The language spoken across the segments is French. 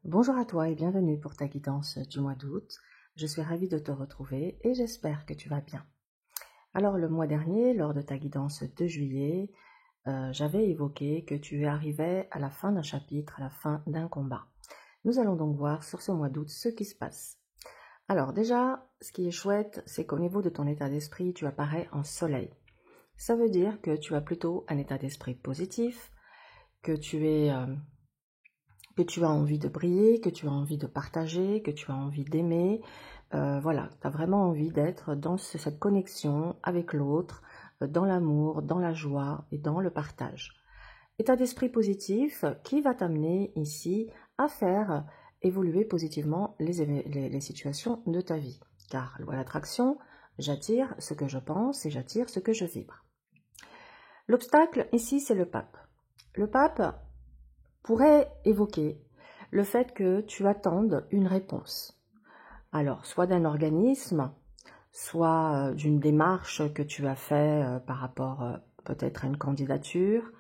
Bonjour à toi et bienvenue pour ta guidance du mois d'août. Je suis ravie de te retrouver et j'espère que tu vas bien. Alors le mois dernier, lors de ta guidance de juillet, j'avais évoqué que tu arrivais à la fin d'un chapitre, à la fin d'un combat. Nous allons donc voir sur ce mois d'août ce qui se passe. Alors déjà, ce qui est chouette, c'est qu'au niveau de ton état d'esprit, tu apparais en soleil. Ça veut dire que tu as plutôt un état d'esprit positif, que tu as envie de briller, que tu as envie de partager, que tu as envie d'aimer. Voilà, tu as vraiment envie d'être dans cette connexion avec l'autre, dans l'amour, dans la joie et dans le partage. État d'esprit positif qui va t'amener ici à faire évoluer positivement les situations de ta vie. Car loi d'attraction, j'attire ce que je pense et j'attire ce que je vibre. L'obstacle ici, c'est le pape. Le pape pourrait évoquer le fait que tu attendes une réponse. Alors, soit d'un organisme, soit d'une démarche que tu as fait par rapport peut-être à une candidature,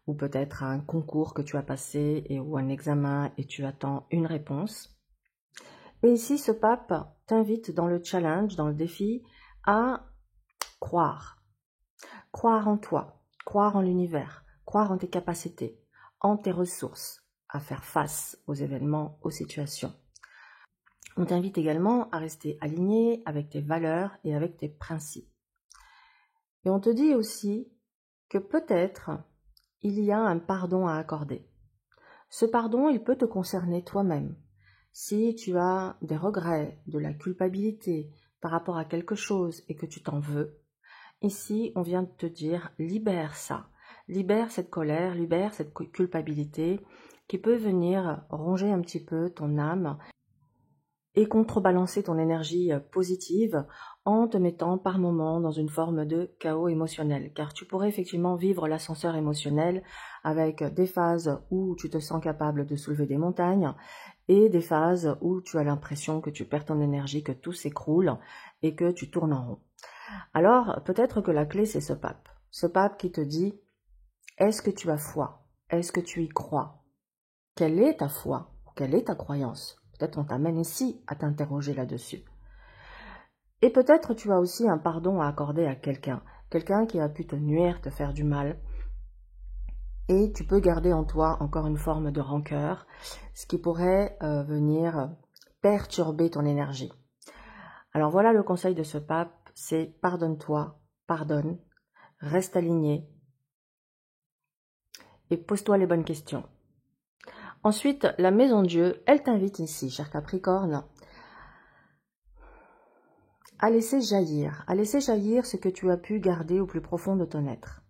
ou peut-être à un concours que tu as passé ou un examen et tu attends une réponse. Et ici, ce pape t'invite dans le challenge, dans le défi, à croire. Croire en toi, croire en l'univers, croire en tes capacités, en tes ressources, à faire face aux événements, aux situations. On t'invite également à rester aligné avec tes valeurs et avec tes principes. Et on te dit aussi que peut-être il y a un pardon à accorder. Ce pardon, il peut te concerner toi-même. Si tu as des regrets, de la culpabilité par rapport à quelque chose et que tu t'en veux, ici, on vient de te dire, libère ça. Libère cette colère, libère cette culpabilité qui peut venir ronger un petit peu ton âme et contrebalancer ton énergie positive en te mettant par moments dans une forme de chaos émotionnel. Car tu pourrais effectivement vivre l'ascenseur émotionnel avec des phases où tu te sens capable de soulever des montagnes et des phases où tu as l'impression que tu perds ton énergie, que tout s'écroule et que tu tournes en rond. Alors, peut-être que la clé, c'est ce pape. Ce pape qui te dit, est-ce que tu as foi? Est-ce que tu y crois? Quelle est ta foi? Quelle est ta croyance? Peut-être on t'amène ici à t'interroger là-dessus. Et peut-être tu as aussi un pardon à accorder à quelqu'un. Quelqu'un qui a pu te nuire, te faire du mal. Et tu peux garder en toi encore une forme de rancœur, ce qui pourrait venir perturber ton énergie. Alors voilà le conseil de ce pape, c'est pardonne-toi, pardonne, reste aligné et pose-toi les bonnes questions. Ensuite, la maison Dieu, elle t'invite ici, cher Capricorne, à laisser jaillir ce que tu as pu garder au plus profond de ton être.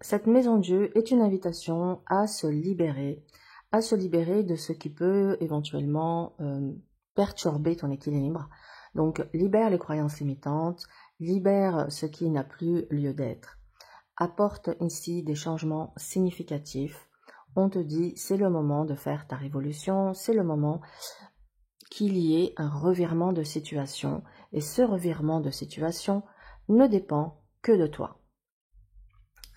Cette maison Dieu est une invitation à se libérer de ce qui peut éventuellement perturber ton équilibre. Donc, libère les croyances limitantes, libère ce qui n'a plus lieu d'être. Apporte ici des changements significatifs. On te dit, c'est le moment de faire ta révolution, c'est le moment qu'il y ait un revirement de situation. Et ce revirement de situation ne dépend que de toi.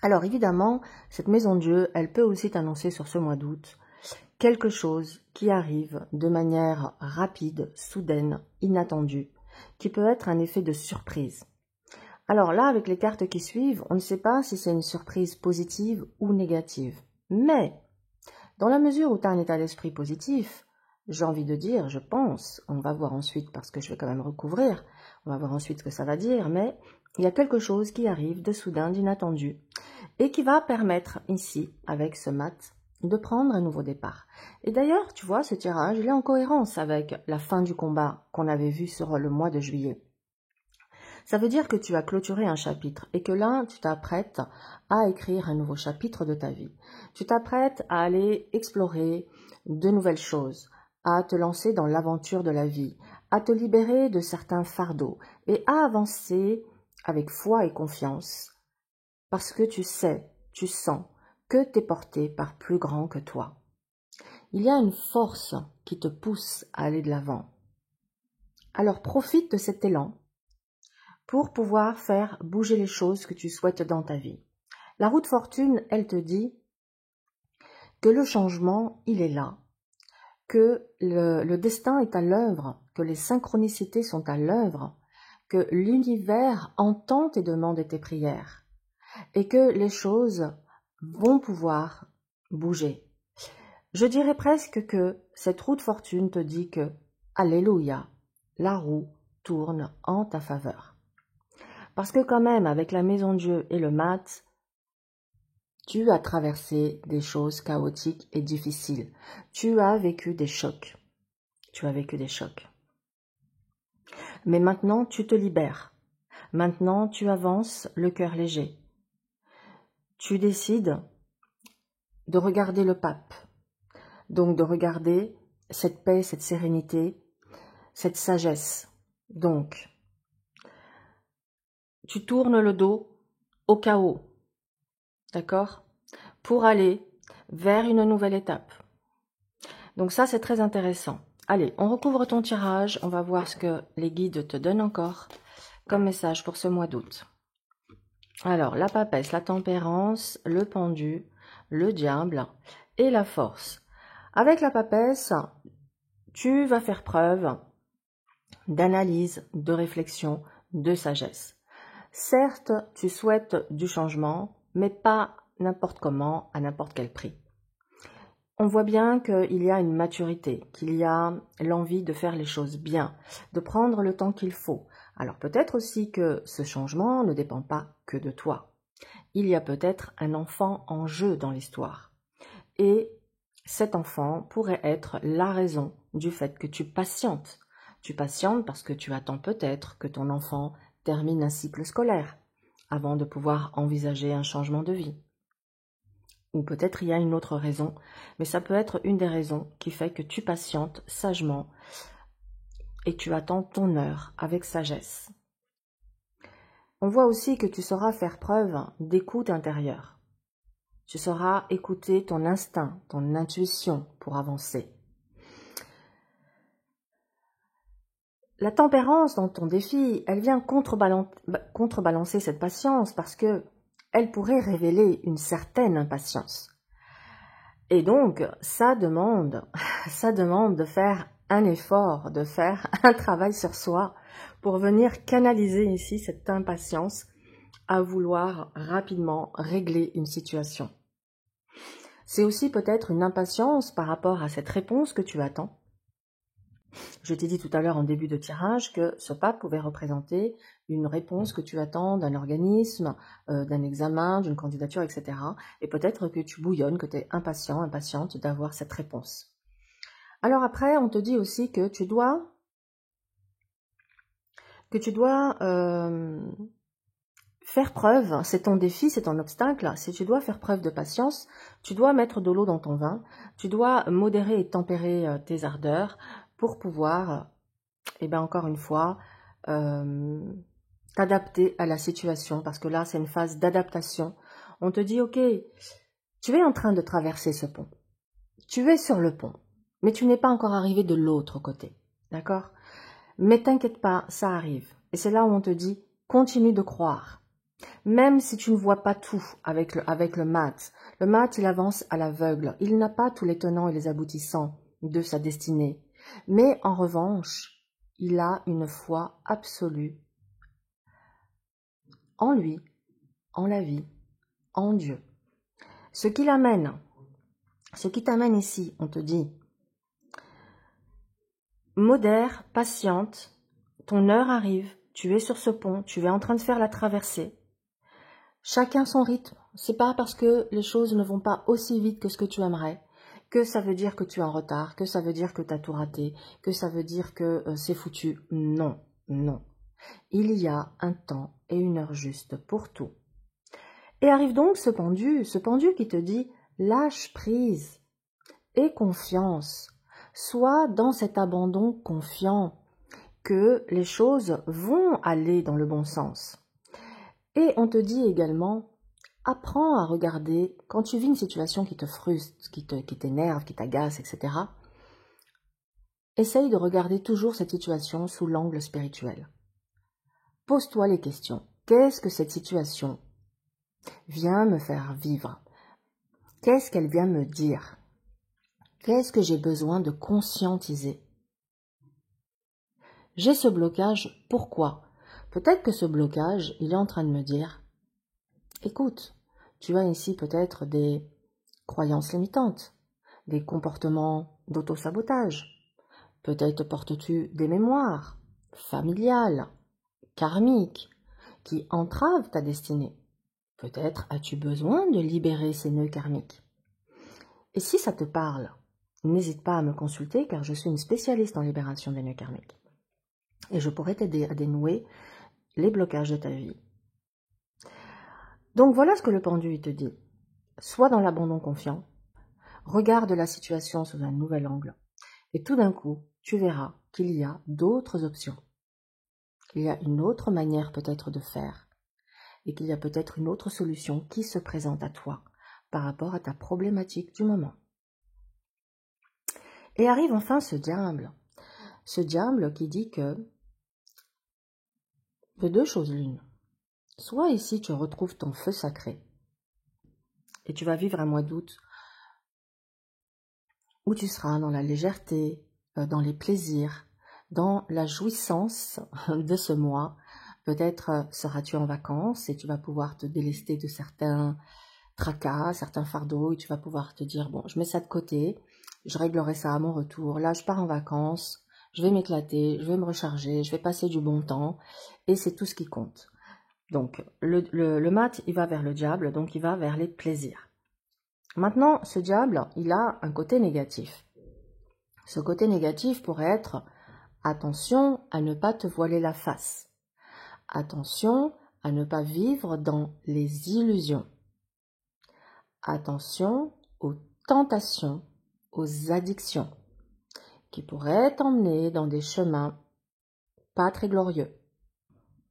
Alors évidemment, cette maison de Dieu, elle peut aussi t'annoncer sur ce mois d'août quelque chose qui arrive de manière rapide, soudaine, inattendue, qui peut être un effet de surprise. Alors là, avec les cartes qui suivent, on ne sait pas si c'est une surprise positive ou négative. Mais, dans la mesure où tu as un état d'esprit positif, j'ai envie de dire, je pense, on va voir ensuite parce que je vais quand même recouvrir, on va voir ensuite ce que ça va dire, mais il y a quelque chose qui arrive de soudain, d'inattendu, et qui va permettre ici, avec ce mat, de prendre un nouveau départ. Et d'ailleurs, tu vois, ce tirage, il est en cohérence avec la fin du combat qu'on avait vu sur le mois de juillet. Ça veut dire que tu as clôturé un chapitre et que là, tu t'apprêtes à écrire un nouveau chapitre de ta vie. Tu t'apprêtes à aller explorer de nouvelles choses, à te lancer dans l'aventure de la vie, à te libérer de certains fardeaux et à avancer avec foi et confiance parce que tu sais, tu sens que tu es porté par plus grand que toi. Il y a une force qui te pousse à aller de l'avant. Alors profite de cet élan pour pouvoir faire bouger les choses que tu souhaites dans ta vie. La roue de fortune, elle te dit que le changement, il est là, que le destin est à l'œuvre, que les synchronicités sont à l'œuvre, que l'univers entend tes demandes et tes prières, et que les choses vont pouvoir bouger. Je dirais presque que cette roue de fortune te dit que, alléluia, la roue tourne en ta faveur. Parce que quand même, avec la maison Dieu et le mat, tu as traversé des choses chaotiques et difficiles. Tu as vécu des chocs. Tu as vécu des chocs. Mais maintenant, tu te libères. Maintenant, tu avances le cœur léger. Tu décides de regarder le pape. Donc, de regarder cette paix, cette sérénité, cette sagesse. Donc, tu tournes le dos au chaos. D'accord? Pour aller vers une nouvelle étape. Donc ça, c'est très intéressant. Allez, on recouvre ton tirage. On va voir ce que les guides te donnent encore comme message pour ce mois d'août. Alors, la papesse, la tempérance, le pendu, le diable et la force. Avec la papesse, tu vas faire preuve d'analyse, de réflexion, de sagesse. Certes, tu souhaites du changement, mais pas n'importe comment, à n'importe quel prix. On voit bien qu'il y a une maturité, qu'il y a l'envie de faire les choses bien, de prendre le temps qu'il faut. Alors peut-être aussi que ce changement ne dépend pas que de toi. Il y a peut-être un enfant en jeu dans l'histoire. Et cet enfant pourrait être la raison du fait que tu patientes. Tu patientes parce que tu attends peut-être que ton enfant termine un cycle scolaire avant de pouvoir envisager un changement de vie. Ou peut-être il y a une autre raison, mais ça peut être une des raisons qui fait que tu patientes sagement et tu attends ton heure avec sagesse. On voit aussi que tu sauras faire preuve d'écoute intérieure. Tu sauras écouter ton instinct, ton intuition pour avancer. La tempérance dans ton défi, elle vient contrebalancer cette patience parce que elle pourrait révéler une certaine impatience. Et donc, ça demande de faire un effort, de faire un travail sur soi pour venir canaliser ici cette impatience à vouloir rapidement régler une situation. C'est aussi peut-être une impatience par rapport à cette réponse que tu attends. Je t'ai dit tout à l'heure en début de tirage que ce pape pouvait représenter une réponse que tu attends d'un organisme, d'un examen, d'une candidature, etc. Et peut-être que tu bouillonnes, que tu es impatient, impatiente d'avoir cette réponse. Alors après, on te dit aussi que tu dois faire preuve, c'est ton défi, c'est ton obstacle, si tu dois faire preuve de patience, tu dois mettre de l'eau dans ton vin, tu dois modérer et tempérer tes ardeurs pour pouvoir, encore une fois, t'adapter à la situation, parce que là, c'est une phase d'adaptation. On te dit, ok, tu es en train de traverser ce pont, tu es sur le pont, mais tu n'es pas encore arrivé de l'autre côté, d'accord? Mais t'inquiète pas, ça arrive. Et c'est là où on te dit, continue de croire. Même si tu ne vois pas tout avec le mat, il avance à l'aveugle. Il n'a pas tous les tenants et les aboutissants de sa destinée. Mais en revanche, il a une foi absolue en lui, en la vie, en Dieu. Ce qui t'amène ici, on te dit, modère, patiente, ton heure arrive, tu es sur ce pont, tu es en train de faire la traversée. Chacun son rythme. C'est pas parce que les choses ne vont pas aussi vite que ce que tu aimerais, que ça veut dire que tu es en retard, que ça veut dire que tu as tout raté, que ça veut dire que c'est foutu. Non, non. Il y a un temps et une heure juste pour tout. Et arrive donc ce pendu qui te dit lâche prise et confiance. Sois dans cet abandon confiant que les choses vont aller dans le bon sens. Et on te dit également, apprends à regarder, quand tu vis une situation qui te frustre, qui t'énerve, qui t'agace, etc., essaye de regarder toujours cette situation sous l'angle spirituel. Pose-toi les questions. Qu'est-ce que cette situation vient me faire vivre? Qu'est-ce qu'elle vient me dire? Qu'est-ce que j'ai besoin de conscientiser? J'ai ce blocage, pourquoi? Peut-être que ce blocage, il est en train de me dire, écoute, tu as ici peut-être des croyances limitantes, des comportements d'auto-sabotage. Peut-être portes-tu des mémoires familiales, karmiques, qui entravent ta destinée. Peut-être as-tu besoin de libérer ces nœuds karmiques. Et si ça te parle, n'hésite pas à me consulter car je suis une spécialiste en libération des nœuds karmiques. Et je pourrais t'aider à dénouer les blocages de ta vie. Donc voilà ce que le pendu te dit. Sois dans l'abandon confiant, regarde la situation sous un nouvel angle et tout d'un coup, tu verras qu'il y a d'autres options. Il y a une autre manière peut-être de faire et qu'il y a peut-être une autre solution qui se présente à toi par rapport à ta problématique du moment. Et arrive enfin ce diable qui dit que de deux choses l'une. Soit ici tu retrouves ton feu sacré et tu vas vivre un mois d'août où tu seras dans la légèreté, dans les plaisirs, dans la jouissance de ce mois. Peut-être seras-tu en vacances et tu vas pouvoir te délester de certains tracas, certains fardeaux et tu vas pouvoir te dire, bon, je mets ça de côté, je réglerai ça à mon retour. Là, je pars en vacances, je vais m'éclater, je vais me recharger, je vais passer du bon temps et c'est tout ce qui compte. Donc, le mat, il va vers le diable, donc il va vers les plaisirs. Maintenant, ce diable, il a un côté négatif. Ce côté négatif pourrait être « Attention à ne pas te voiler la face. Attention à ne pas vivre dans les illusions. Attention aux tentations, aux addictions qui pourraient t'emmener dans des chemins pas très glorieux.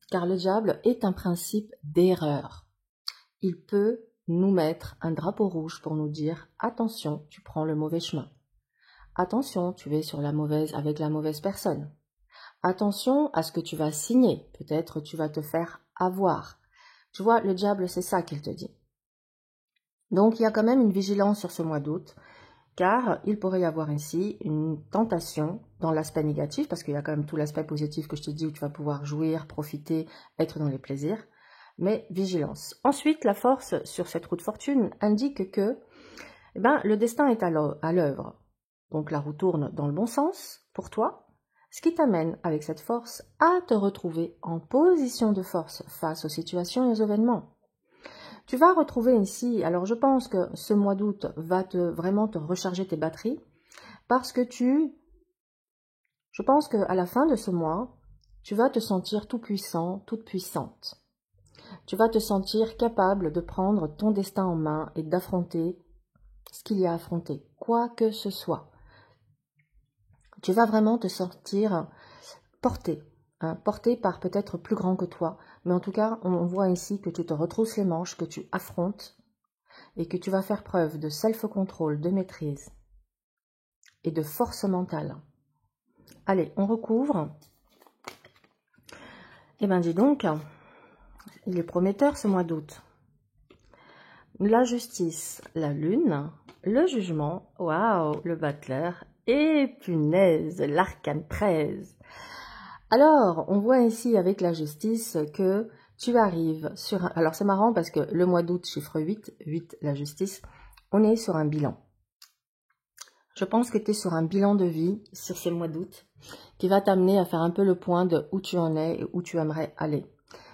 Car le diable est un principe d'erreur. Il peut nous mettre un drapeau rouge pour nous dire « Attention, tu prends le mauvais chemin. Attention, tu es avec la mauvaise personne. Attention à ce que tu vas signer. Peut-être tu vas te faire avoir. » Tu vois, le diable, c'est ça qu'il te dit. Donc, il y a quand même une vigilance sur ce mois d'août, car il pourrait y avoir ici une tentation dans l'aspect négatif, parce qu'il y a quand même tout l'aspect positif que je te dis, où tu vas pouvoir jouir, profiter, être dans les plaisirs. Mais vigilance. Ensuite, la force sur cette roue de fortune indique que le destin est à l'œuvre. Donc la roue tourne dans le bon sens pour toi, ce qui t'amène avec cette force à te retrouver en position de force face aux situations et aux événements. Tu vas retrouver ici, alors je pense que ce mois d'août va vraiment te recharger tes batteries, parce que je pense qu'à la fin de ce mois, tu vas te sentir tout puissant, toute puissante. Tu vas te sentir capable de prendre ton destin en main et d'affronter ce qu'il y a à affronter, quoi que ce soit. Tu vas vraiment te sentir porté, porté par peut-être plus grand que toi. Mais en tout cas, on voit ici que tu te retrousses les manches, que tu affrontes et que tu vas faire preuve de self-control, de maîtrise et de force mentale. Allez, on recouvre. Eh bien, dis donc, il est prometteur ce mois d'août. La justice, la lune, le jugement, waouh, le battleur et punaise, l'arcane 13. Alors, on voit ici avec la justice que tu arrives sur un... Alors, c'est marrant parce que le mois d'août, chiffre 8, 8, la justice, on est sur un bilan. Je pense que tu es sur un bilan de vie sur ce mois d'août qui va t'amener à faire un peu le point de où tu en es et où tu aimerais aller.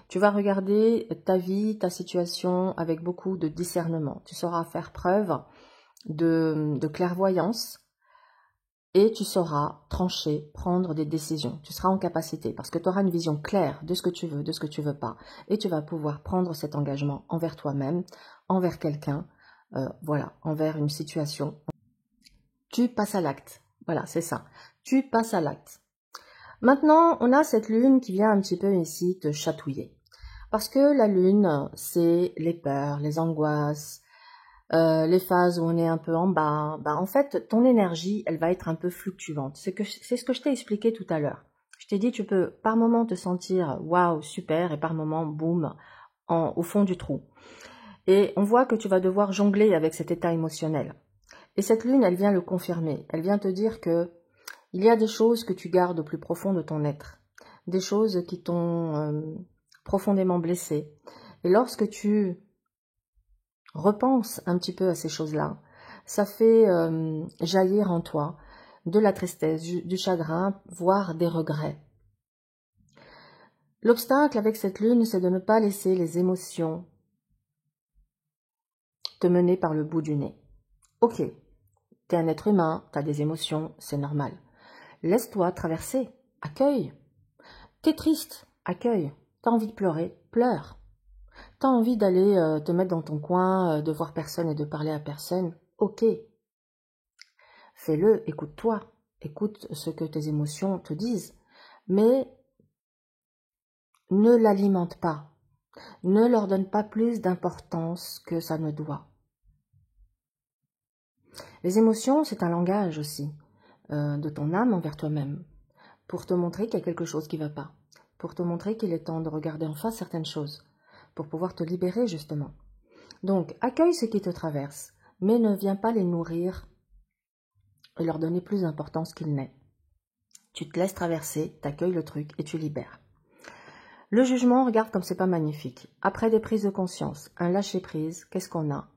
Tu vas regarder ta vie, ta situation avec beaucoup de discernement. Tu sauras faire preuve de clairvoyance et tu sauras trancher, prendre des décisions. Tu seras en capacité parce que tu auras une vision claire de ce que tu veux, de ce que tu veux pas. Et tu vas pouvoir prendre cet engagement envers toi-même, envers quelqu'un, voilà, envers une situation. Tu passes à l'acte. Voilà, c'est ça. Tu passes à l'acte. Maintenant, on a cette lune qui vient un petit peu ici te chatouiller. Parce que la lune, c'est les peurs, les angoisses, les phases où on est un peu en bas, en fait, ton énergie, elle va être un peu fluctuante. C'est ce que je t'ai expliqué tout à l'heure. Je t'ai dit, tu peux par moment te sentir waouh, super, et par moment, boum, au fond du trou. Et on voit que tu vas devoir jongler avec cet état émotionnel. Et cette lune, elle vient le confirmer. Elle vient te dire que il y a des choses que tu gardes au plus profond de ton être. Des choses qui t'ont profondément blessé. Et lorsque tu repenses un petit peu à ces choses-là, ça fait jaillir en toi de la tristesse, du chagrin, voire des regrets. L'obstacle avec cette lune, c'est de ne pas laisser les émotions te mener par le bout du nez. Ok, t'es un être humain, t'as des émotions, c'est normal. Laisse-toi traverser, accueille. T'es triste, accueille. T'as envie de pleurer, pleure. T'as envie d'aller te mettre dans ton coin, de voir personne et de parler à personne, ok. Fais-le, écoute-toi, écoute ce que tes émotions te disent, mais ne l'alimente pas, ne leur donne pas plus d'importance que ça ne doit. Les émotions, c'est un langage aussi, de ton âme envers toi-même, pour te montrer qu'il y a quelque chose qui ne va pas, pour te montrer qu'il est temps de regarder en face certaines choses, pour pouvoir te libérer justement. Donc, accueille ce qui te traverse, mais ne viens pas les nourrir et leur donner plus d'importance qu'il n'est. Tu te laisses traverser, t'accueilles le truc et tu libères. Le jugement, regarde comme c'est pas magnifique. Après des prises de conscience, un lâcher-prise, qu'est-ce qu'on a?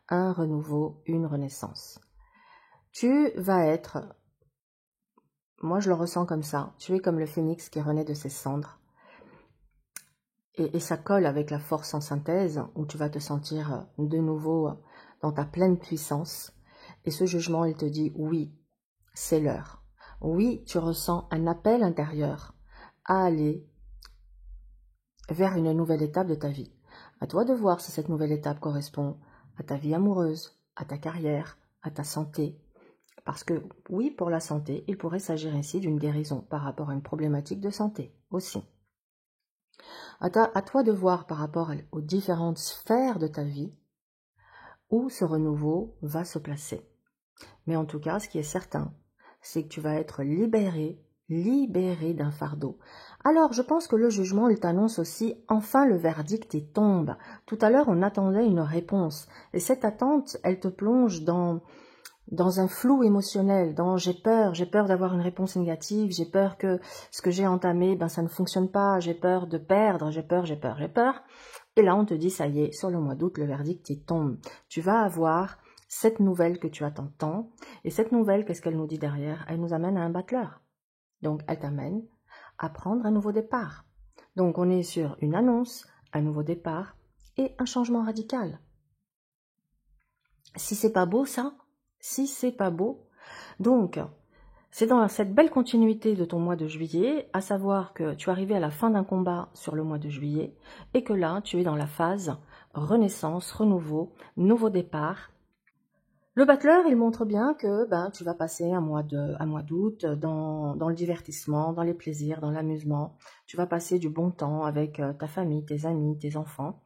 Un renouveau, une renaissance. Tu vas être, moi je le ressens comme ça, tu es comme le phénix qui renaît de ses cendres. Et ça colle avec la force en synthèse, où tu vas te sentir de nouveau dans ta pleine puissance. Et ce jugement, il te dit, oui, c'est l'heure. Oui, tu ressens un appel intérieur à aller vers une nouvelle étape de ta vie. À toi de voir si cette nouvelle étape correspond à ta vie amoureuse, à ta carrière, à ta santé. Parce que, oui, pour la santé, il pourrait s'agir ici d'une guérison par rapport à une problématique de santé aussi. À toi de voir par rapport aux différentes sphères de ta vie où ce renouveau va se placer. Mais en tout cas, ce qui est certain, c'est que tu vas être libéré d'un fardeau. Alors, je pense que le jugement, il t'annonce aussi, enfin le verdict, il tombe. Tout à l'heure, on attendait une réponse. Et cette attente, elle te plonge dans un flou émotionnel, dans j'ai peur d'avoir une réponse négative, j'ai peur que ce que j'ai entamé, ça ne fonctionne pas, j'ai peur de perdre, j'ai peur. Et là, on te dit, ça y est, sur le mois d'août, le verdict, il tombe. Tu vas avoir cette nouvelle que tu attends tant. Et cette nouvelle, qu'est-ce qu'elle nous dit derrière? Elle nous amène à un battleur. Donc, elle t'amène à prendre un nouveau départ. Donc, on est sur une annonce, un nouveau départ et un changement radical. Si c'est pas beau, ça, si c'est pas beau. Donc, c'est dans cette belle continuité de ton mois de juillet, à savoir que tu es arrivé à la fin d'un combat sur le mois de juillet et que là, tu es dans la phase renaissance, renouveau, nouveau départ. Le battleur, il montre bien que tu vas passer un mois d'août dans le divertissement, dans les plaisirs, dans l'amusement. Tu vas passer du bon temps avec ta famille, tes amis, tes enfants.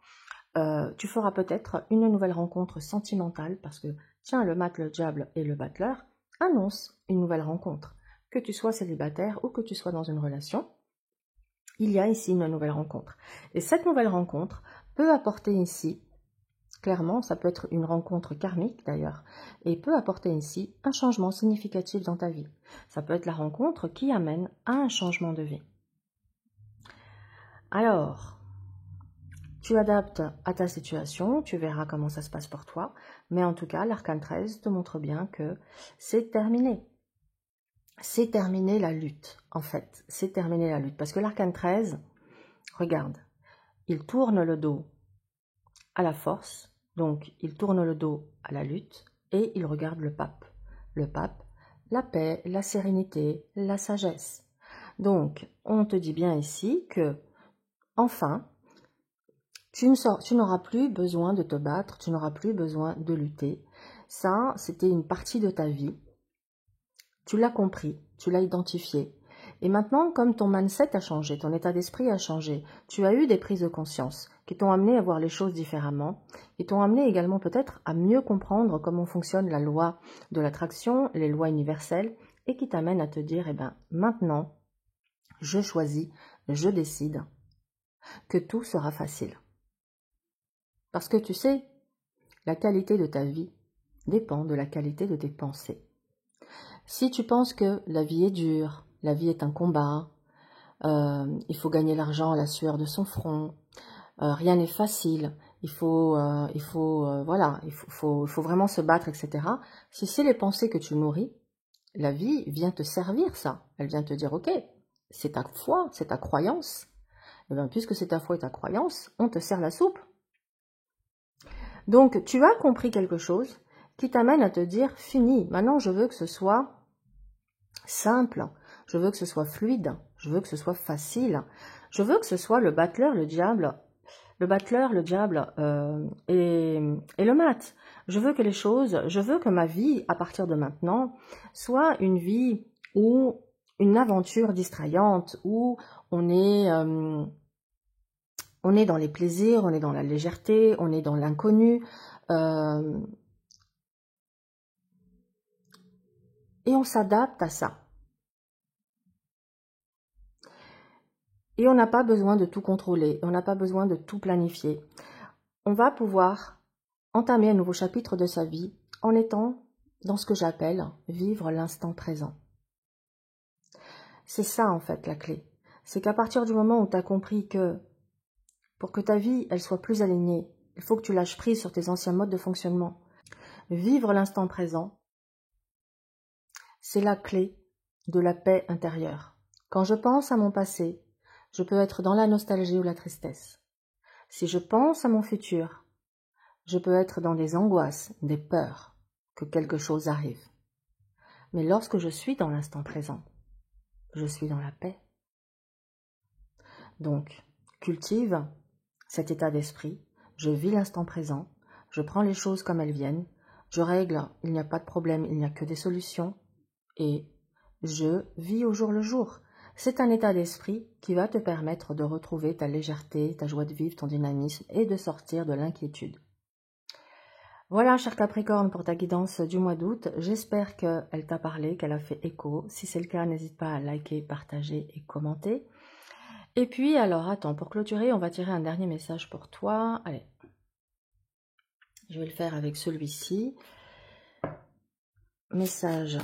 Tu feras peut-être une nouvelle rencontre sentimentale parce que, tiens, le mat, le diable et le battleur annoncent une nouvelle rencontre. Que tu sois célibataire ou que tu sois dans une relation, il y a ici une nouvelle rencontre. Et cette nouvelle rencontre peut apporter ici, clairement, ça peut être une rencontre karmique d'ailleurs, et peut apporter ici un changement significatif dans ta vie. Ça peut être la rencontre qui amène à un changement de vie. Alors, tu adaptes à ta situation, tu verras comment ça se passe pour toi, mais en tout cas, l'arcane 13 te montre bien que c'est terminé. C'est terminé la lutte, en fait. C'est terminé la lutte. Parce que l'arcane 13, regarde, il tourne le dos à la force, donc il tourne le dos à la lutte, et il regarde le pape. Le pape, la paix, la sérénité, la sagesse. Donc, on te dit bien ici que, enfin, tu n'auras plus besoin de te battre, tu n'auras plus besoin de lutter. Ça, c'était une partie de ta vie. Tu l'as compris, tu l'as identifié. Et maintenant, comme ton mindset a changé, ton état d'esprit a changé, tu as eu des prises de conscience qui t'ont amené à voir les choses différemment, qui t'ont amené également peut-être à mieux comprendre comment fonctionne la loi de l'attraction, les lois universelles, et qui t'amènent à te dire, eh ben, maintenant, je choisis, je décide que tout sera facile. Parce que tu sais, la qualité de ta vie dépend de la qualité de tes pensées. Si tu penses que la vie est dure, la vie est un combat, il faut gagner l'argent à la sueur de son front, rien n'est facile, il faut vraiment se battre, etc. Si c'est les pensées que tu nourris, la vie vient te servir ça. Elle vient te dire, ok, c'est ta foi, c'est ta croyance. Et bien, puisque c'est ta foi et ta croyance, on te sert la soupe. Donc, tu as compris quelque chose qui t'amène à te dire, fini, maintenant je veux que ce soit simple, je veux que ce soit fluide, je veux que ce soit facile, je veux que ce soit le battleur, le diable et le mat. Je veux que les choses, je veux que ma vie, à partir de maintenant, soit une vie ou une aventure distrayante, où on est dans les plaisirs, on est dans la légèreté, on est dans l'inconnu, et on s'adapte à ça. Et on n'a pas besoin de tout contrôler, on n'a pas besoin de tout planifier. On va pouvoir entamer un nouveau chapitre de sa vie en étant dans ce que j'appelle vivre l'instant présent. C'est ça en fait la clé. C'est qu'à partir du moment où tu as compris que pour que ta vie elle soit plus alignée, il faut que tu lâches prise sur tes anciens modes de fonctionnement. Vivre l'instant présent, c'est la clé de la paix intérieure. Quand je pense à mon passé, je peux être dans la nostalgie ou la tristesse. Si je pense à mon futur, je peux être dans des angoisses, des peurs, que quelque chose arrive. Mais lorsque je suis dans l'instant présent, je suis dans la paix. Donc, cultive cet état d'esprit, je vis l'instant présent, je prends les choses comme elles viennent, je règle, il n'y a pas de problème, il n'y a que des solutions, et je vis au jour le jour. C'est un état d'esprit qui va te permettre de retrouver ta légèreté, ta joie de vivre, ton dynamisme et de sortir de l'inquiétude. Voilà, cher Capricorne, pour ta guidance du mois d'août. J'espère qu'elle t'a parlé, qu'elle a fait écho. Si c'est le cas, n'hésite pas à liker, partager et commenter. Et puis, alors, attends, pour clôturer, on va tirer un dernier message pour toi. Allez, je vais le faire avec celui-ci. Message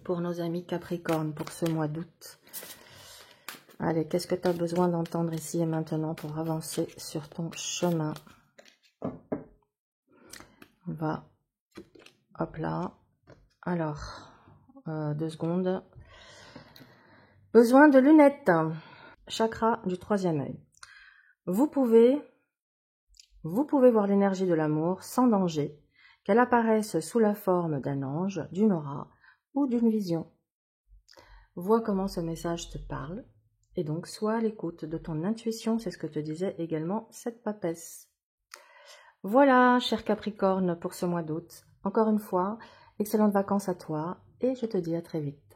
pour nos amis Capricorne pour ce mois d'août. Allez, qu'est-ce que tu as besoin d'entendre ici et maintenant pour avancer sur ton chemin? On va, hop là. Alors, 2 secondes. Besoin de lunettes. Chakra du 3e œil. Vous pouvez voir l'énergie de l'amour sans danger, qu'elle apparaisse sous la forme d'un ange, d'une aura ou d'une vision. Vois comment ce message te parle. Et donc, sois à l'écoute de ton intuition, c'est ce que te disait également cette papesse. Voilà, cher Capricorne, pour ce mois d'août. Encore une fois, excellentes vacances à toi et je te dis à très vite.